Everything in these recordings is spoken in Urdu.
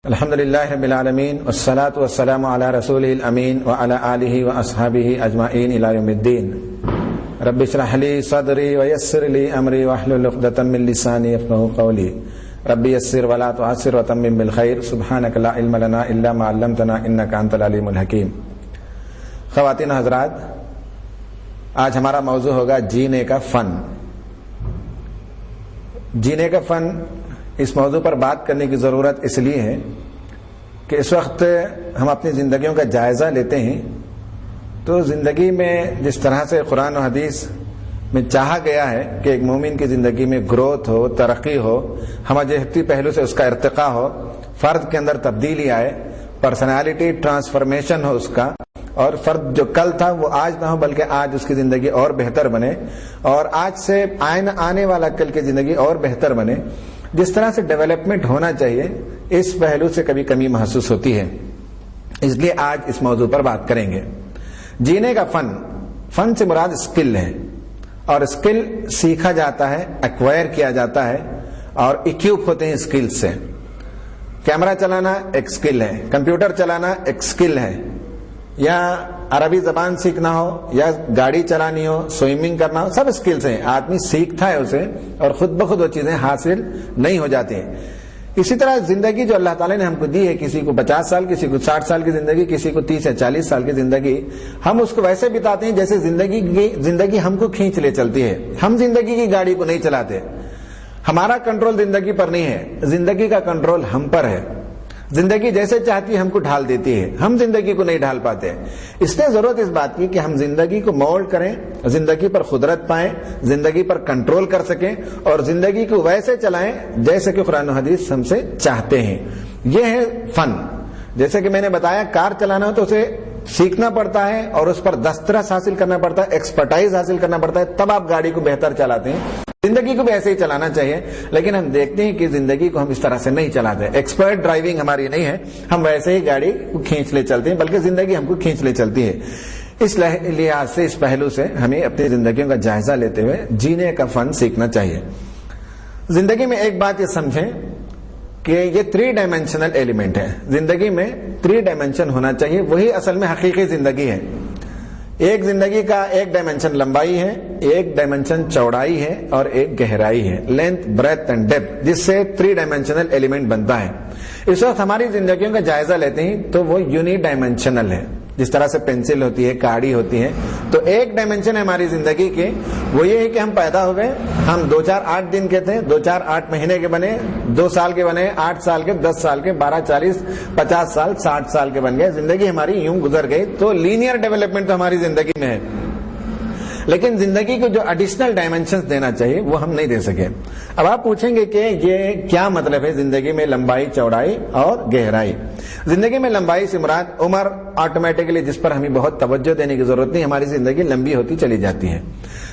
الحمدللہ رب العالمین والصلاة والسلام علی رسولہ الامین وعلی آلہ واصحابہ اجمعین الی یوم الدین۔ رب اشرح لی صدری ویسر لی امری واحلل عقدۃ من لسانی یفقہوا قولی۔ رب یسر ولا تعسر وتمم بالخیر، سبحانک لا علم لنا الا ما علمتنا انک انت العلیم الحکیم۔ خواتین و حضرات، آج ہمارا موضوع ہوگا جینے کا فن۔ جینے کا فن، اس موضوع پر بات کرنے کی ضرورت اس لیے ہے کہ اس وقت ہم اپنی زندگیوں کا جائزہ لیتے ہیں تو زندگی میں جس طرح سے قرآن و حدیث میں چاہا گیا ہے کہ ایک مومن کی زندگی میں گروتھ ہو، ترقی ہو، ہمجہتی پہلو سے اس کا ارتقاء ہو، فرد کے اندر تبدیلی آئے، پرسنالٹی ٹرانسفارمیشن ہو اس کا، اور فرد جو کل تھا وہ آج نہ ہو بلکہ آج اس کی زندگی اور بہتر بنے، اور آج سے آنے والا کل کی زندگی اور بہتر بنے، جس طرح سے ڈیولپمنٹ ہونا چاہیے، اس پہلو سے کبھی کمی محسوس ہوتی ہے۔ اس لیے آج اس موضوع پر بات کریں گے۔ جینے کا فن، فن سے مراد اسکل ہے، اور اسکل سیکھا جاتا ہے، ایکوائر کیا جاتا ہے، اور اکوپ ہوتے ہیں اسکل سے۔ کیمرہ چلانا ایک اسکل ہے، کمپیوٹر چلانا ایک اسکل ہے، یا عربی زبان سیکھنا ہو، یا گاڑی چلانی ہو، سوئمنگ کرنا ہو، سب اسکلز ہیں۔ آدمی سیکھتا ہے اسے اور خود بخود وہ چیزیں حاصل نہیں ہو جاتی ہیں۔ اسی طرح زندگی جو اللہ تعالیٰ نے ہم کو دی ہے، کسی کو 50 سال، کسی کو 60 سال کی زندگی، کسی کو 30 یا 40 سال کی زندگی، ہم اس کو ویسے بتاتے ہیں جیسے زندگی ہم کو کھینچ لے چلتی ہے۔ ہم زندگی کی گاڑی کو نہیں چلاتے، ہمارا کنٹرول زندگی پر نہیں ہے، زندگی کا کنٹرول ہم پر ہے۔ زندگی جیسے چاہتی ہے ہم کو ڈھال دیتی ہے، ہم زندگی کو نہیں ڈھال پاتے۔ اس لیے ضرورت اس بات کی کہ ہم زندگی کو مولڈ کریں، زندگی پر قدرت پائیں، زندگی پر کنٹرول کر سکیں، اور زندگی کو ویسے چلائیں جیسے کہ قرآن و حدیث ہم سے چاہتے ہیں۔ یہ ہے فن۔ جیسے کہ میں نے بتایا، کار چلانا ہو تو اسے سیکھنا پڑتا ہے اور اس پر دسترس حاصل کرنا پڑتا ہے، ایکسپرٹائز حاصل کرنا پڑتا ہے، تب آپ گاڑی کو بہتر چلاتے ہیں۔ زندگی کو بھی ایسے ہی چلانا چاہیے، لیکن ہم دیکھتے ہیں کہ زندگی کو ہم اس طرح سے نہیں چلاتے۔ ایکسپرٹ ڈرائیونگ ہماری نہیں ہے، ہم ویسے ہی گاڑی کو کھینچ لے چلتے ہیں، بلکہ زندگی ہم کو کھینچ لے چلتی ہے۔ اس لحاظ سے، اس پہلو سے ہمیں اپنی زندگیوں کا جائزہ لیتے ہوئے جینے کا فن سیکھنا چاہیے۔ زندگی میں ایک بات یہ سمجھیں کہ یہ 3 ڈائمینشنل ایلیمنٹ ہے۔ زندگی میں 3 ڈائمینشن ہونا چاہیے، وہی اصل میں حقیقی زندگی ہے۔ ایک زندگی کا ایک ڈائمینشن لمبائی ہے، ایک ڈائمینشن چوڑائی ہے، اور ایک گہرائی ہے، لینتھ، بریتھ اینڈ ڈیپتھ، جس سے 3 ڈائمینشنل ایلیمنٹ بنتا ہے۔ اس وقت ہماری زندگیوں کا جائزہ لیتے ہیں تو وہ یونی ڈائمینشنل ہے۔ جس طرح سے پینسل ہوتی ہے، کاڑی ہوتی ہے، تو ایک ڈائمینشن ہے ہماری زندگی کی، وہ یہ ہے کہ ہم پیدا ہو گئے، ہم 2 4 8 دن کے تھے، 2 4 8 مہینے کے بنے، 2 سال کے بنے، 8 سال کے، 10 سال کے، 12 40 50 سال 60 سال کے بن گئے۔ زندگی ہماری یوں گزر گئی۔ تو لینئر ڈیولپمنٹ تو ہماری زندگی میں ہے، لیکن زندگی کو جو ایڈیشنل ڈائمینشنز دینا چاہیے وہ ہم نہیں دے سکے۔ اب آپ پوچھیں گے کہ یہ کیا مطلب ہے زندگی میں لمبائی، چوڑائی اور گہرائی؟ زندگی میں لمبائی سے مراد عمر، آٹومیٹکلی جس پر ہمیں بہت توجہ دینے کی ضرورت نہیں، ہماری زندگی لمبی ہوتی چلی جاتی ہے۔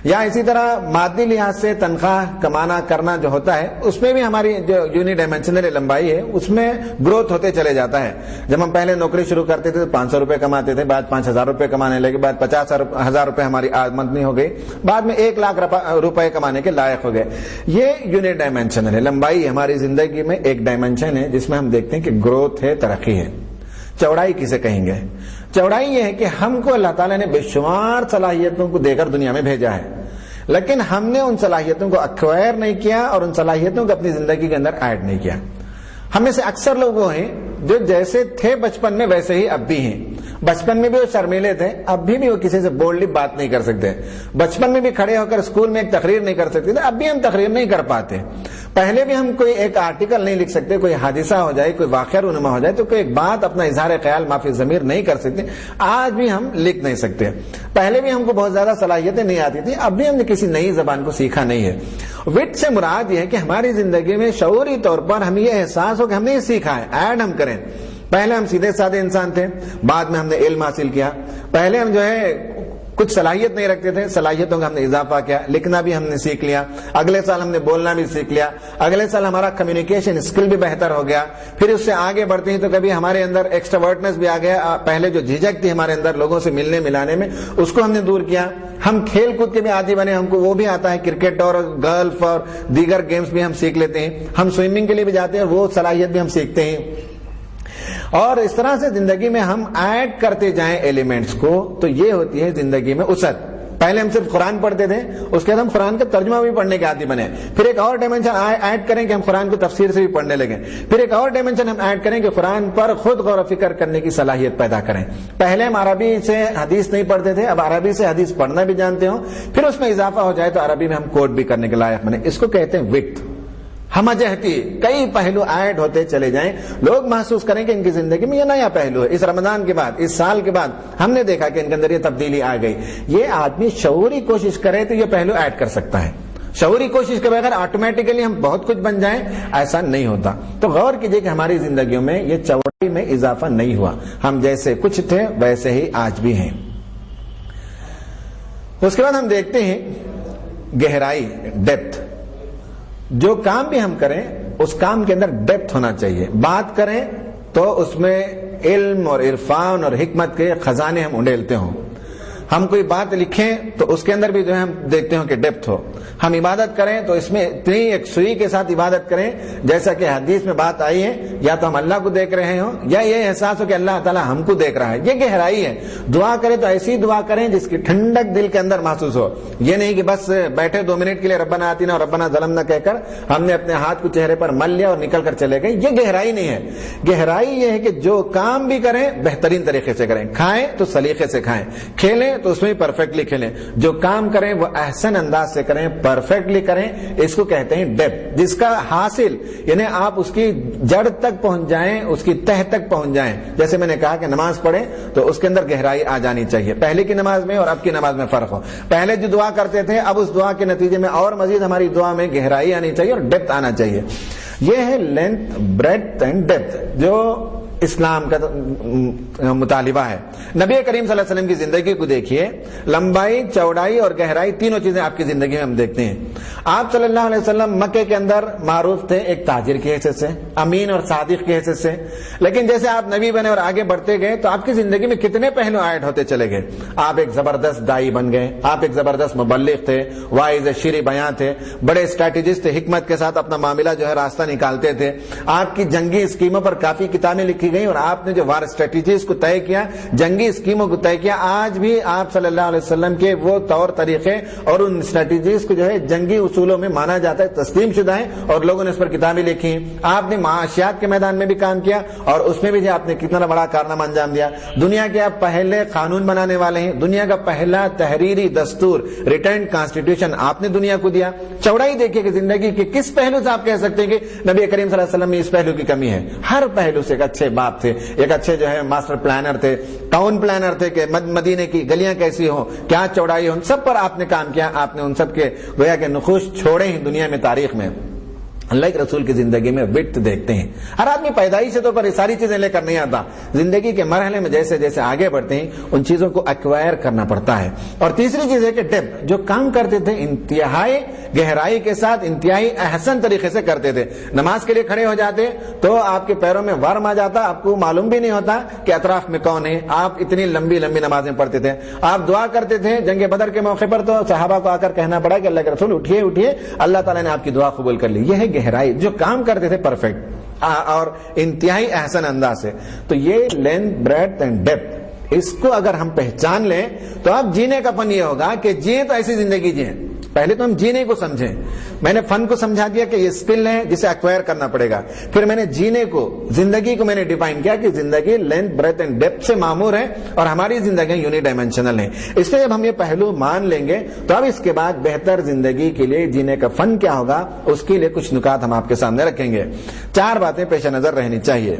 یا اسی طرح مادی لحاظ سے تنخواہ کمانا کرنا جو ہوتا ہے، اس میں بھی ہماری جو یونی ڈائمینشنل لمبائی ہے اس میں گروتھ ہوتے چلے جاتا ہے۔ جب ہم پہلے نوکری شروع کرتے تھے تو 500 روپے کماتے تھے، بعد 5000 روپے کمانے لگے، بعد 50,000 روپے ہماری آمدنی ہو گئی، بعد میں 1 لاکھ روپے کمانے کے لائق ہو گئے۔ یہ یونی ڈائمینشنل ہے، لمبائی ہماری زندگی میں ایک ڈائمینشن ہے جس میں ہم دیکھتے ہیں کہ گروتھ ہے، ترقی ہے۔ چوڑائی کسے کہیں گے؟ چوڑائی یہ ہے کہ ہم کو اللہ تعالیٰ نے بے شمار صلاحیتوں کو دے کر دنیا میں بھیجا ہے، لیکن ہم نے ان صلاحیتوں کو ایکوائر نہیں کیا اور ان صلاحیتوں کو اپنی زندگی کے اندر ایڈ نہیں کیا۔ ہم میں سے اکثر لوگ وہ ہیں جو جیسے تھے بچپن میں ویسے ہی اب بھی ہیں۔ بچپن میں بھی وہ شرمیلے تھے، اب بھی وہ کسی سے بولڈلی بات نہیں کر سکتے۔ بچپن میں بھی کھڑے ہو کر اسکول میں ایک تقریر نہیں کر سکتے تھے، اب بھی ہم تقریر نہیں کر پاتے۔ پہلے بھی ہم کوئی ایک آرٹیکل نہیں لکھ سکتے، کوئی حادثہ ہو جائے، کوئی واقعہ رونما ہو جائے تو کوئی ایک بات اپنا اظہار خیال معافی ضمیر نہیں کر سکتے، آج بھی ہم لکھ نہیں سکتے۔ پہلے بھی ہم کو بہت زیادہ صلاحیتیں نہیں آتی تھی، اب بھی ہم نے کسی نئی زبان کو سیکھا نہیں ہے۔ وٹ سے مراد یہ ہے کہ ہماری زندگی میں شعوری طور پر ہمیں یہ احساس ہو کہ ہم نے یہ سیکھا ہے، ایڈ ہم کریں۔ پہلے ہم سیدھے سادے انسان تھے، بعد میں ہم نے علم حاصل کیا۔ پہلے ہم جو ہے کچھ صلاحیت نہیں رکھتے تھے، صلاحیتوں کا ہم نے اضافہ کیا، لکھنا بھی ہم نے سیکھ لیا، اگلے سال ہم نے بولنا بھی سیکھ لیا، اگلے سال ہمارا کمیونیکیشن اسکل بھی بہتر ہو گیا۔ پھر اس سے آگے بڑھتے ہیں تو کبھی ہمارے اندر ایکسٹروورٹنس بھی آ گیا، پہلے جو جھجک تھی ہمارے اندر لوگوں سے ملنے ملانے میں، اس کو ہم نے دور کیا۔ ہم کھیل کود کے بھی عادی بنے، ہم کو وہ بھی آتا ہے، کرکٹ اور گولف اور دیگر گیمز بھی ہم سیکھ لیتے ہیں۔ ہم سوئمنگ کے لیے بھی جاتے ہیں، وہ صلاحیت بھی ہم سیکھتے ہیں۔ اور اس طرح سے زندگی میں ہم ایڈ کرتے جائیں ایلیمنٹس کو، تو یہ ہوتی ہے زندگی میں وسعت۔ پہلے ہم صرف قرآن پڑھتے تھے، اس کے بعد ہم قرآن کا ترجمہ بھی پڑھنے کے عادی بنے، پھر ایک اور ڈائمنشن ایڈ کریں کہ ہم قرآن کو تفسیر سے بھی پڑھنے لگیں، پھر ایک اور ڈائمنشن ہم ایڈ کریں کہ قرآن پر خود غور و فکر کرنے کی صلاحیت پیدا کریں۔ پہلے ہم عربی سے حدیث نہیں پڑھتے تھے، اب عربی سے حدیث پڑھنا بھی جانتے ہوں، پھر اس میں اضافہ ہو جائے تو عربی میں ہم کوٹ بھی کرنے کے لائق بنے۔ اس کو کہتے ہیں وقت، ہم جہتی، کئی پہلو ایڈ ہوتے چلے جائیں، لوگ محسوس کریں کہ ان کی زندگی میں یہ نیا پہلو ہے۔ اس رمضان کے بعد، اس سال کے بعد ہم نے دیکھا کہ ان کے اندر یہ تبدیلی آ گئی۔ یہ آدمی شعوری کوشش کرے تو یہ پہلو ایڈ کر سکتا ہے، شعوری کوشش کے بغیر آٹومیٹیکلی ہم بہت کچھ بن جائیں ایسا نہیں ہوتا۔ تو غور کیجئے کہ ہماری زندگیوں میں یہ چوڑائی میں اضافہ نہیں ہوا، ہم جیسے کچھ تھے ویسے ہی آج بھی ہیں۔ اس کے بعد ہم دیکھتے ہیں گہرائی، ڈیپتھ۔ جو کام بھی ہم کریں اس کام کے اندر ڈیپتھ ہونا چاہیے۔ بات کریں تو اس میں علم اور عرفان اور حکمت کے خزانے ہم انڈیلتے ہوں۔ ہم کوئی بات لکھیں تو اس کے اندر بھی جو ہے ہم دیکھتے ہوں کہ ڈیپتھ ہو۔ ہم عبادت کریں تو اس میں اتنی ایک سوئی کے ساتھ عبادت کریں جیسا کہ حدیث میں بات آئی ہے، یا تو ہم اللہ کو دیکھ رہے ہوں یا یہ احساس ہو کہ اللہ تعالیٰ ہم کو دیکھ رہا ہے۔ یہ گہرائی ہے۔ دعا کریں تو ایسی دعا کریں جس کی ٹھنڈک دل کے اندر محسوس ہو، یہ نہیں کہ بس بیٹھے 2 منٹ کے لیے ربنا آتینا اور ربنا ظلمنا کہہ کر ہم نے اپنے ہاتھ کو چہرے پر مل لیا اور نکل کر چلے گئے۔ یہ گہرائی نہیں ہے۔ گہرائی یہ ہے کہ جو کام بھی کریں بہترین طریقے سے کریں، کھائیں تو سلیقے سے کھائیں، کھیلیں تو اس میں پرفیکٹلی کھیلیں، جو کام کریں وہ احسن انداز سے کریں، پرفیکٹلی کریں۔ اس کو کہتے ہیں ڈیپتھ، جس کا حاصل یعنی آپ اس کی جڑ تک پہنچ جائیں، اس کی تہ تک پہنچ جائیں۔ جیسے میں نے کہا کہ نماز پڑھیں تو اس کے اندر گہرائی آ جانی چاہیے۔ پہلے کی نماز میں اور اب کی نماز میں فرق ہو۔ پہلے جو دعا کرتے تھے اب اس دعا کے نتیجے میں اور مزید ہماری دعا میں گہرائی آنی چاہیے اور ڈیپتھ آنا چاہیے۔ یہ ہے لینتھ، بریڈتھ اینڈ ڈیپتھ جو اسلام کا مطالبہ ہے۔ نبی کریم صلی اللہ علیہ وسلم کی زندگی کو دیکھیے، لمبائی، چوڑائی اور گہرائی تینوں چیزیں آپ کی زندگی میں ہم دیکھتے ہیں۔ آپ صلی اللہ علیہ وسلم مکے کے اندر معروف تھے ایک تاجر کی حیثیت سے، امین اور صادق کی حیثیت سے، لیکن جیسے آپ نبی بنے اور آگے بڑھتے گئے تو آپ کی زندگی میں کتنے پہلو ایڈ ہوتے چلے گئے۔ آپ ایک زبردست دائی بن گئے، آپ ایک زبردست مبلغ تھے، واعظ شرع بیان تھے، بڑے اسٹریٹجسٹ تھے، حکمت کے ساتھ اپنا معاملہ جو ہے راستہ نکالتے تھے۔ آپ کی جنگی اسکیموں پر کافی کتابیں لکھی گئی اور آپ نے جو وار اسٹریٹجیز کو طے کیا، جنگی اسکیموں کو طے کیا، آج بھی آپ صلی اللہ علیہ وسلم کے وہ طور طریقے اور ان اسٹریٹجیز کو جو ہے جنگی اصولوں میں مانا جاتا ہے، تسلیم شدہ ہیں اور لوگوں نے اس پر کتابیں لکھی ہیں۔ آپ نے معاشیات کے میدان میں بھی کام کیا اور اس میں بھی جو آپ نے کتنا بڑا کارنامہ انجام دیا۔ دنیا کے آپ پہلے قانون بنانے والے ہیں، دنیا کا پہلا تحریری دستور ریٹرن کانسٹیٹیوشن آپ نے دنیا کو دیا۔ چوڑائی دیکھیے کہ زندگی کے کس پہلو سے آپ کہہ سکتے ہیں کہ نبی کریم صلی اللہ علیہ وسلم میں اس پہلو کی کمی ہے؟ ہر پہلو سے ایک اچھے باپ تھے، ایک اچھے جو ہے ماسٹر پلانر تھے، ٹاؤن پلانر تھے کہ مدینے کی گلیاں کیسی ہوں، کیا چوڑائی ہو، ان سب پر آپ نے کام کیا۔ آپ نے ان سب کے گویا کہ نقوش چھوڑے ہیں دنیا میں، تاریخ میں۔ اللہ کے رسول کی زندگی میں وقت دیکھتے ہیں۔ ہر آدمی پیدائش طور پر یہ ساری چیزیں لے کر نہیں آتا، زندگی کے مرحلے میں جیسے جیسے آگے بڑھتے ہیں ان چیزوں کو ایکوائر کرنا پڑتا ہے۔ اور تیسری چیز ہے کہ ڈیپتھ، جو کام کرتے تھے انتہائی گہرائی کے ساتھ انتہائی احسن طریقے سے کرتے تھے۔ نماز کے لیے کھڑے ہو جاتے تو آپ کے پیروں میں ورم آ جاتا، آپ کو معلوم بھی نہیں ہوتا کہ اطراف میں کون ہے، آپ اتنی لمبی لمبی نمازیں پڑھتے تھے۔ آپ دعا کرتے تھے جنگ بدر کے موقع پر تو صحابہ کو آ کر کہنا پڑا کہ اللہ کے رسول اٹھیے اٹھیے، اللہ تعالیٰ نے آپ کی دعا قبول کر لی۔ یہ ہے گہرائی، جو کام کرتے تھے پرفیکٹ اور انتہائی احسن انداز سے۔ تو یہ لینتھ، بریڈتھ اینڈ ڈیپتھ، اس کو اگر ہم پہچان لیں تو اب جینے کا فن یہ ہوگا کہ جییں تو ایسی زندگی جییں۔ پہلے تو ہم جینے کو سمجھیں۔ میں نے فن کو سمجھا دیا کہ یہ اسکل ہے جسے ایکوائر کرنا پڑے گا، پھر میں نے جینے کو، زندگی کو میں نے ڈیفائن کیا کہ زندگی لینتھ، بریتھ اینڈ ڈیپتھ سے معمور ہے اور ہماری زندگیاں یونی ڈائمینشنل ہیں۔ اس لیے جب ہم یہ پہلو مان لیں گے تو اب اس کے بعد بہتر زندگی کے لیے جینے کا فن کیا ہوگا، اس کے لیے کچھ نکات ہم آپ کے سامنے رکھیں گے۔ 4 باتیں پیش نظر رہنی چاہیے۔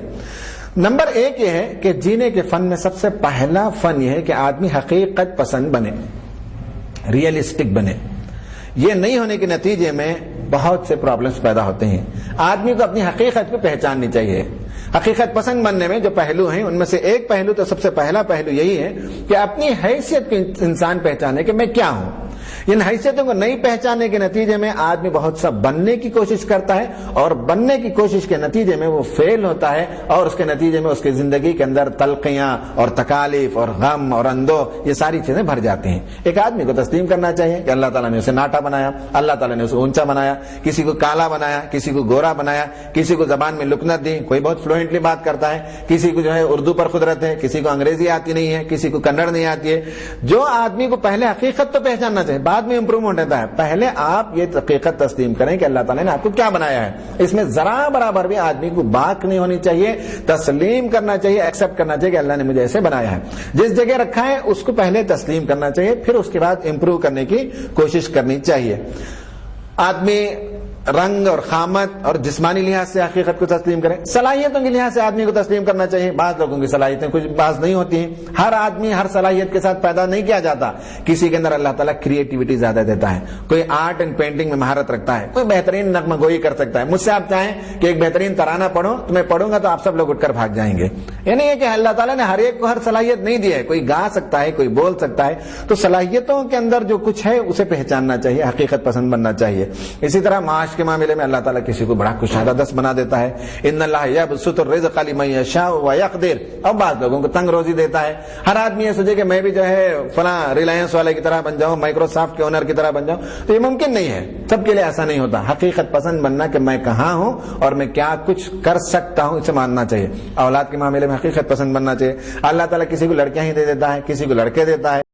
نمبر 1 یہ ہے کہ جینے کے فن میں سب سے پہلا فن یہ ہے کہ آدمی حقیقت پسند بنے، ریئلسٹک بنے۔ یہ نہیں ہونے کے نتیجے میں بہت سے پرابلمز پیدا ہوتے ہیں۔ آدمی کو اپنی حقیقت کو پہچاننی چاہیے۔ حقیقت پسند بننے میں جو پہلو ہیں ان میں سے ایک پہلو تو سب سے پہلا پہلو یہی ہے کہ اپنی حیثیت کو انسان پہچانے کہ میں کیا ہوں۔ ان حیثیتوں کو نہیں پہچاننے کے نتیجے میں آدمی بہت سا بننے کی کوشش کرتا ہے اور بننے کی کوشش کے نتیجے میں وہ فیل ہوتا ہے اور اس کے نتیجے میں اس کی زندگی کے اندر تلخیاں اور تکالیف اور غم اور اندوہ یہ ساری چیزیں بھر جاتی ہیں۔ ایک آدمی کو تسلیم کرنا چاہیے کہ اللہ تعالیٰ نے اسے ناٹا بنایا، اللہ تعالیٰ نے اسے اونچا بنایا، کسی کو کالا بنایا، کسی کو گورا بنایا، کسی کو زبان میں لکنت دی، کوئی بہت فلوئنٹلی بات کرتا ہے، کسی کو جو ہے اردو پر قدرت ہے، کسی کو انگریزی آتی نہیں ہے، کسی کو کنڑ نہیں آتی ہے۔ جو آدمی کو پہلے حقیقت تو پہچاننا چاہیے، بعد میں امپروومنٹ ہوتا ہے۔ پہلے آپ یہ حقیقت تسلیم کریں کہ اللہ تعالیٰ نے آپ کو کیا بنایا ہے، اس میں ذرا برابر بھی آدمی کو باک نہیں ہونی چاہیے، تسلیم کرنا چاہیے، ایکسپٹ کرنا چاہیے کہ اللہ نے مجھے ایسے بنایا ہے۔ جس جگہ رکھا ہے اس کو پہلے تسلیم کرنا چاہیے، پھر اس کے بعد امپروو کرنے کی کوشش کرنی چاہیے۔ آدمی رنگ اور خامت اور جسمانی لحاظ سے حقیقت کو تسلیم کریں، صلاحیتوں کے لحاظ سے آدمی کو تسلیم کرنا چاہیے۔ بعض لوگوں کی صلاحیتیں کچھ بعض نہیں ہوتی ہیں، ہر آدمی ہر صلاحیت کے ساتھ پیدا نہیں کیا جاتا۔ کسی کے اندر اللہ تعالیٰ کریٹیوٹی زیادہ دیتا ہے، کوئی آرٹ اینڈ پینٹنگ میں مہارت رکھتا ہے، کوئی بہترین نغمہ گوئی کر سکتا ہے۔ مجھ سے آپ چاہیں کہ ایک بہترین ترانہ پڑھو تو میں پڑھوں گا تو آپ سب لوگ اٹھ کر بھاگ جائیں گے۔ یہ نہیں ہے کہ اللہ تعالیٰ نے ہر ایک کو ہر صلاحیت نہیں دی ہے، کوئی گا سکتا ہے، کوئی بول سکتا ہے۔ تو صلاحیتوں کے اندر جو کچھ ہے اسے پہچاننا چاہیے، حقیقت پسند بننا چاہیے۔ اسی طرح معاش کے معاملے میں اللہ تعالیٰ کسی کو بڑا کشادہ دست بنا دیتا ہے، ان اللہ یبسط الرزق لمن یشاء ویقدر، اور بعض لوگوں کو تنگ روزی دیتا ہے۔ ہر آدمی یہ سوچے کہ میں بھی جو ہے فلاں ریلائنس والے کی طرح بن جاؤں، مائکروسافٹ کے اونر کی طرح بن جاؤں، تو یہ ممکن نہیں ہے۔ سب کے لیے ایسا نہیں ہوتا۔ حقیقت پسند بننا کہ میں کہاں ہوں اور میں کیا کچھ کر سکتا ہوں، اسے ماننا چاہیے۔ اولاد کے معاملے میں حقیقت پسند بننا چاہیے۔ اللہ تعالیٰ کسی کو لڑکیاں ہی دے دیتا ہے، کسی کو لڑکے دیتا ہے۔